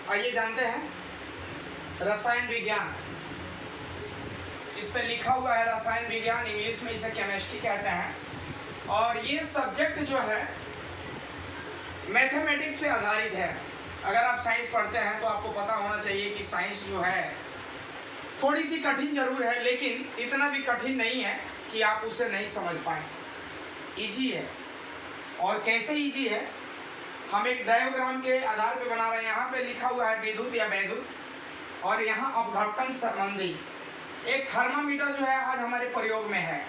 आइए जानते हैं रसायन विज्ञान। इस पे लिखा हुआ है रसायन विज्ञान, इंग्लिश में इसे केमिस्ट्री कहते हैं। और ये सब्जेक्ट जो है मैथमेटिक्स पे आधारित है। अगर आप साइंस पढ़ते हैं तो आपको पता होना चाहिए कि साइंस जो है थोड़ी सी कठिन जरूर है, लेकिन इतना भी कठिन नहीं है कि आप उसे नहीं समझ पाए। इजी है। और कैसे इजी है, हम एक डायग्राम के आधार पे बना रहे हैं। यहाँ पे लिखा हुआ है विद्युत या वैद्युत, और यहाँ अपघटन संबंधी एक थर्मामीटर जो है आज हमारे प्रयोग में है।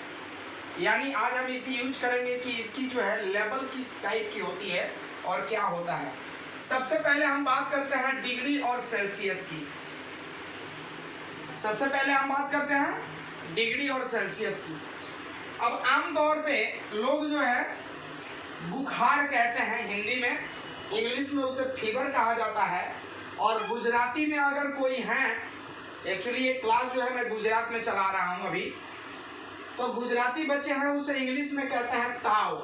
यानी आज हम इसे यूज करेंगे कि इसकी जो है लेवल किस टाइप की होती है और क्या होता है। सबसे पहले हम बात करते हैं डिग्री और सेल्सियस की। सबसे पहले हम बात करते हैं डिग्री और सेल्सियस की। अब आमतौर पे लोग जो है बुखार कहते हैं हिंदी में, इंग्लिश में उसे फीवर कहा जाता है, और गुजराती में अगर कोई है, एक्चुअली ये क्लास जो है मैं गुजरात में चला रहा हूँ अभी, तो गुजराती बच्चे हैं उसे इंग्लिश में कहते हैं ताव।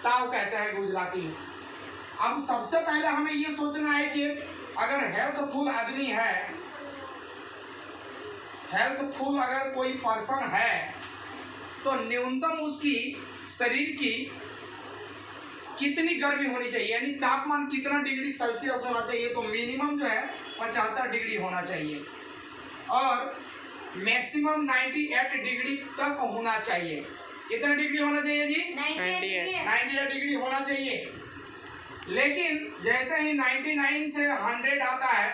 ताव कहते हैं गुजराती में। अब सबसे पहले हमें ये सोचना है कि अगर हेल्थफुल आदमी है, हेल्थफुल अगर कोई पर्सन है, तो न्यूनतम उसकी शरीर की कितनी गर्मी होनी चाहिए, यानी तापमान कितना डिग्री सेल्सियस होना चाहिए। तो मिनिमम जो है 75 डिग्री होना चाहिए और मैक्सिमम 98 डिग्री तक होना चाहिए। कितना डिग्री होना चाहिए जी? 98 डिग्री होना चाहिए। लेकिन जैसे ही 99 से 100 आता है,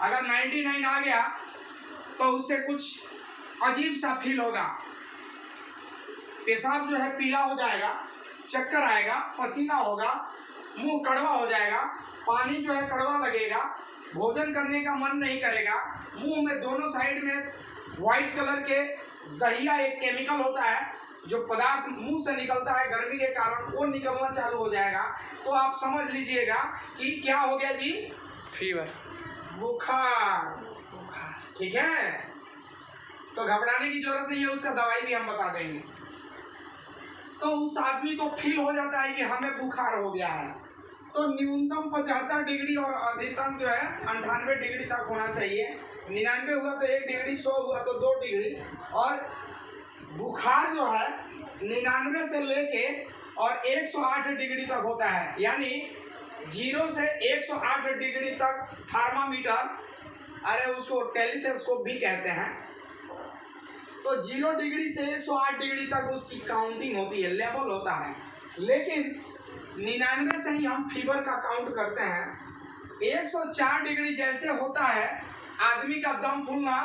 अगर 99 आ गया तो उससे कुछ अजीब सा फील होगा। पेशाब जो है पीला हो जाएगा, चक्कर आएगा, पसीना होगा, मुंह कड़वा हो जाएगा, पानी जो है कड़वा लगेगा, भोजन करने का मन नहीं करेगा, मुंह में दोनों साइड में व्हाइट कलर के दहिया एक केमिकल होता है जो पदार्थ मुंह से निकलता है गर्मी के कारण, वो निकलना चालू हो जाएगा। तो आप समझ लीजिएगा कि क्या हो गया जी? फीवर, बुखार। ठीक है, तो घबराने की जरूरत नहीं है, उसका दवाई भी हम बता देंगे। तो उस आदमी को फील हो जाता है कि हमें बुखार हो गया है। तो न्यूनतम 75 डिग्री और अधिकतम जो है 98 डिग्री तक होना चाहिए। 99 हुआ तो 1 डिग्री, 100 हुआ तो 2 डिग्री। और बुखार जो है 99 से लेके और 108 डिग्री तक होता है, यानी 0 से 108 डिग्री तक थर्मामीटर, अरे उसको टेलीस्कोप भी कहते हैं, तो 0 डिग्री से 108 डिग्री तक उसकी काउंटिंग होती है, लेवल होता है। लेकिन 99 से ही हम फीवर का काउंट करते हैं। 104 डिग्री जैसे होता है, आदमी का दम फूलना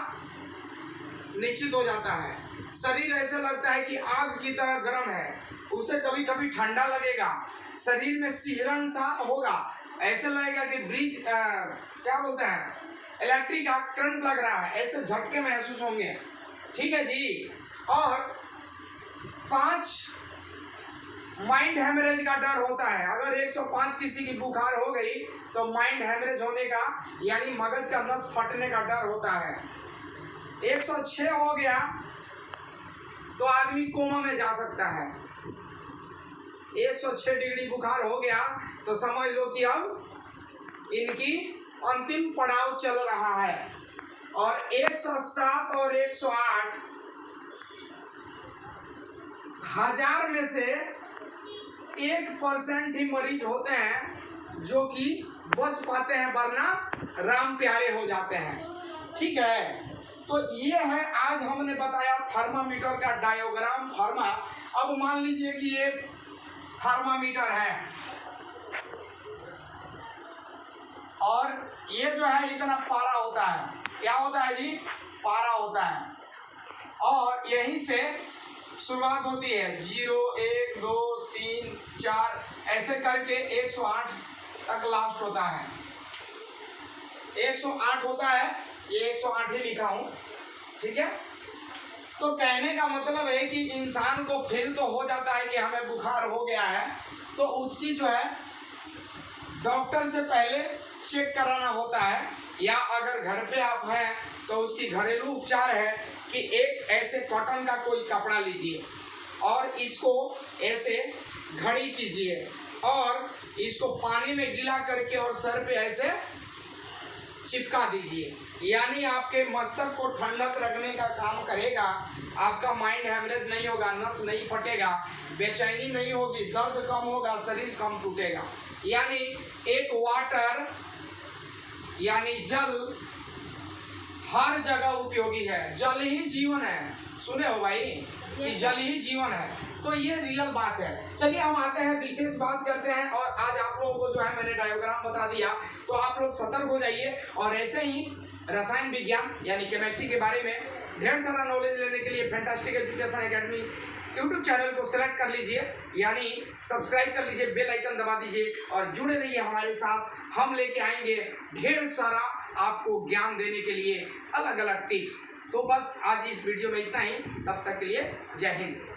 निश्चित हो जाता है। शरीर ऐसे लगता है कि आग की तरह गर्म है, उसे कभी कभी ठंडा लगेगा, शरीर में सिहरन सा होगा, ऐसे लगेगा कि ब्रिज क्या बोलते हैं, इलेक्ट्रिक का करंट लग रहा है, ऐसे झटके महसूस होंगे। ठीक है जी। और 5 माइंड हेमरेज का डर होता है। अगर 105 किसी की बुखार हो गई तो माइंड हेमरेज होने का, यानी मगज का नस फटने का डर होता है। 106 हो गया तो आदमी कोमा में जा सकता है। 106 डिग्री बुखार हो गया तो समझ लो कि अब इनकी अंतिम पड़ाव चल रहा है। और 107 और 108 1000 में से 1% ही मरीज होते हैं जो कि बच पाते हैं, वरना राम प्यारे हो जाते हैं। ठीक है, तो ये है आज हमने बताया थर्मामीटर का डायग्राम। अब मान लीजिए कि ये थर्मामीटर है और ये जो है इतना पारा होता है। क्या होता है जी? पारा होता है। और यहीं से शुरुआत होती है, 0 1 2 3 4 ऐसे करके 108 तक लास्ट होता है। 108 होता है, ये 108 ही लिखा हूँ। ठीक है, तो कहने का मतलब है कि इंसान को फील तो हो जाता है कि हमें बुखार हो गया है, तो उसकी जो है डॉक्टर से पहले चेक कराना होता है, या अगर घर पे आप हैं तो उसकी घरेलू उपचार है कि एक ऐसे कॉटन का कोई कपड़ा लीजिए और इसको ऐसे घड़ी कीजिए और इसको पानी में गीला करके और सर पे ऐसे चिपका दीजिए, यानी आपके मस्तक को ठंडक रखने का काम करेगा। आपका माइंड हैमरेज नहीं होगा, नस नहीं फटेगा, बेचैनी नहीं होगी, दर्द कम होगा, शरीर कम टूटेगा। यानी एक वाटर यानी जल हर जगह उपयोगी है। जल ही जीवन है, सुने हो भाई कि जल ही जीवन है। तो ये रियल बात है। चलिए हम आते हैं, विशेष बात करते हैं। और आज आप लोगों को जो है मैंने डायग्राम बता दिया, तो आप लोग सतर्क हो जाइए। और ऐसे ही रसायन विज्ञान यानी केमिस्ट्री के बारे में ढेर सारा नॉलेज लेने के लिए fantastic education academy YouTube channel को सिलेक्ट कर लीजिए, यानी सब्सक्राइब कर लीजिए, बेल आइकन दबा दीजिए और जुड़े रहिए हमारे साथ। हम लेके आएंगे ढेर सारा आपको ज्ञान देने के लिए अलग अलग टिप्स। तो बस आज इस वीडियो में इतना ही, तब तक के लिए जय हिंद।